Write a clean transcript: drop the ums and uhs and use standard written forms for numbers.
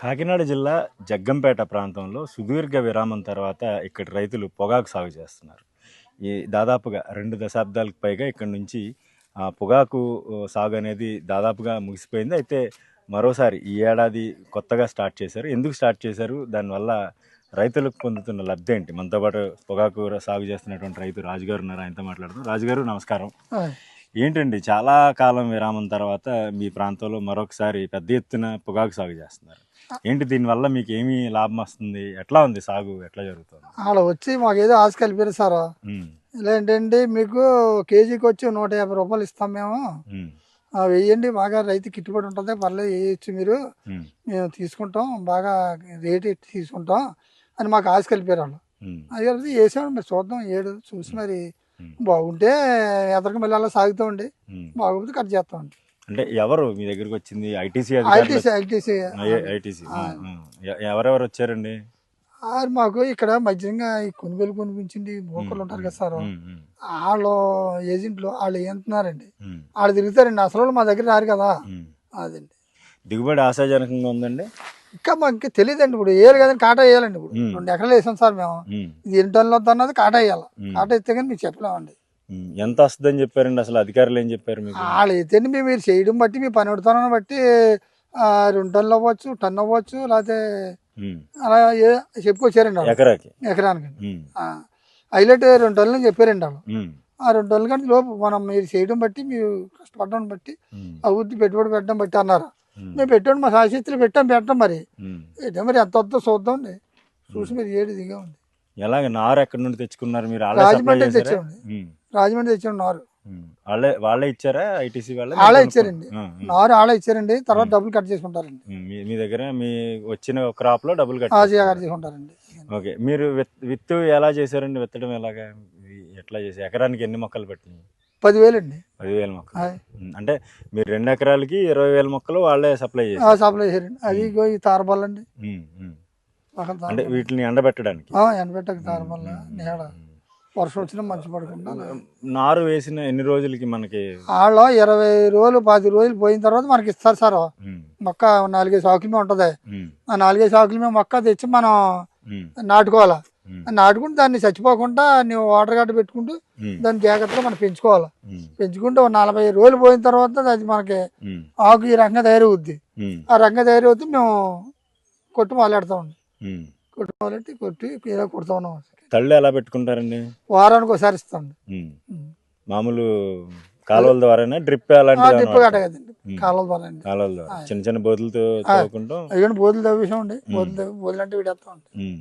కాకినాడ జిల్లా జగ్గంపేట ప్రాంతంలో సుదీర్ఘ విరామం తర్వాత ఇక్కడి రైతులు పొగాకు సాగు చేస్తున్నారు. ఈ దాదాపుగా 2 దశాబ్దాలకు పైగా ఇక్కడి నుంచి పొగాకు సాగు అనేది దాదాపుగా ముగిసిపోయింది. అయితే మరోసారి ఈ ఏడాది కొత్తగా స్టార్ట్ చేశారు. ఎందుకు స్టార్ట్ చేశారు? దానివల్ల రైతులకు పొందుతున్న లబ్ధి ఏంటి? మనతో పాటు పొగాకు సాగు చేస్తున్నటువంటి రైతు రాజుగారు ఉన్నారు. ఆయనతో మాట్లాడుతాం. రాజుగారు నమస్కారం. ఏంటండి, చాలా కాలం విరామం తర్వాత మీ ప్రాంతంలో మరొకసారి పెద్ద ఎత్తున పొగాకు సాగు చేస్తున్నారు. ఏంటి, దీనివల్ల మీకు ఏమి లాభం వస్తుంది? ఎట్లా ఉంది సాగు? ఎట్లా జరుగుతుంది? అలా వచ్చి మాకు ఏదో ఆశ కలిపారు సార్. ఇలా ఏంటంటే మీకు కేజీకి వచ్చి 150 రూపాయలు ఇస్తాం మేము, వెయ్యండి, బాగా రైతు గిట్టుబడి ఉంటుంది, పర్లేదు వేయచ్చు, మీరు మేము తీసుకుంటాం, బాగా రేట్ ఎట్టి తీసుకుంటాం అని మాకు ఆశ కలిపారు వాళ్ళు. అది కలిపి వేసామండి. మరి చూద్దాం, చూసి మరి బాగుంటే ఎదరికి మళ్ళీ అలా సాగుతామండి, బాగుంటే కట్ చేస్తామండి. అంటే ఎవరు మీ దగ్గరికి వచ్చింది? ఐటీసీ ఎవరెవరు వచ్చారండి? మాకు ఇక్కడ మధ్యంగా ఈ కొనుగోలు కొనిపించింది మోకళ్ళు ఉంటారు కదా సార్, వాళ్ళు ఏజెంట్లు వాళ్ళు ఏంటున్నారండి, వాళ్ళు తిరుగుతారండి, అసలు మా దగ్గర రారు కదా. అదండి దిగుబడి ఆశాజనకంగా ఉందండి. ఇంకా మాకు తెలియదండి, ఇప్పుడు వేయాలి కదండి, కాటా వేయాలండి. ఇప్పుడు 2 ఎకరాలు వేసాం సార్ మేము, ఇది 2 టన్నులు వద్ద అన్నది కాటా వేయాలి, కాటా ఇస్తే కానీ మీకు చెప్పలేమండి. ఎంత వస్తుందని చెప్పారండి అసలు అధికారులు? ఏం చెప్పారు మీకు? వాళ్ళు అయితే మీరు చేయడం బట్టి, మీ పని పెడతానని బట్టి 2 టన్నులు అవ్వచ్చు, టన్ను అవ్వచ్చు, లేకపోతే అలా చెప్పుకొచ్చారండి ఎకరానికి. హైలైట్ 2 టన్నులు చెప్పారండి వాళ్ళు. ఆ 2 టన్నుల కంటే లోపు మనం మీరు చేయడం బట్టి, మీరు కష్టపడడం బట్టి, అభివృద్ధి పెట్టుబడి పెట్టడం బట్టి అన్నారు. మేము పెట్టండి, మా శాస్త్రులు పెట్టాం మరి మరి ఎంత వద్దో చూద్దామండి, చూసి మీరు ఏడు దిగామండి. ఎలాగ నారు ఎక్కడి నుండి తెచ్చుకున్నారు మీరు? రాజమండ్రి తెచ్చామండి, రాజమండ్రి తెచ్చాము నారు. వాళ్ళే ఇచ్చారా? ఐటీసీ వాళ్ళే ఇచ్చారండి నారు, వాళ్ళే ఇచ్చారండి. తర్వాత డబ్బులు కట్ చేసుకుంటారండి. మీ దగ్గర మీ వచ్చిన క్రాప్ లో డబ్బులు కట్ చేసుకుంటారండి. ఓకే, మీరు విత్తు ఎలా చేశారండి? విత్తడం ఎలాగా, ఎట్లా చేసి ఎకరానికి ఎన్ని మొక్కలు పెట్టింది? 10,000 అండి. 10,000 మొక్కలు. అంటే మీరు 2 ఎకరాలకి 20,000 మొక్కలు వాళ్ళే సప్లై చేశారండి. అది ఈ తారబల్ల అండి, అంటే వీటిని ఎండబెట్టడానికి. ఎండబెట్టక తారబల్ల నీడ, వర్షం వచ్చినా మంచి పడకుండా. నారు వేసిన ఎన్ని రోజులకి మనకి? వాళ్ళు 20 రోజులు 10 రోజులు పోయిన తర్వాత మనకి ఇస్తారు సార్. మొక్క 4-5 ఆకుల మీద ఉంటది, ఆ 4-5 ఆకుల మీద మొక్క తెచ్చి మనం నాటుకోవాలా. నాటుకుంటే దాన్ని చచ్చిపోకుండా నువ్వు వాటర్ గడ్డ పెట్టుకుంటూ దాన్ని జాగ్రత్తగా మనం పెంచుకోవాలి. పెంచుకుంటే 40 రోజులు పోయిన తర్వాత అది మనకి ఆకు ఈ రకంగా తయారవుద్ది. ఆ రకంగా తయారవుద్ది మేము కొట్టు మొదలెడతామండి. కొట్టు మొదలెట్టి ఇలా కొడుతూ ఉన్నాం. తళ్ళు ఎలా పెట్టుకుంటారండి? వారానికి ఒకసారి ఇస్తాండి. మామూలు కాలువల ద్వారా, డ్రిప్ డ్రిప్ గట్ట కదండి, కాలువల ద్వారా చిన్న చిన్న బోధులతో తవ్వుకుంటాం. బోధులు తవ్వేసామండి, బోధులు అంటే వీడేస్తామండి.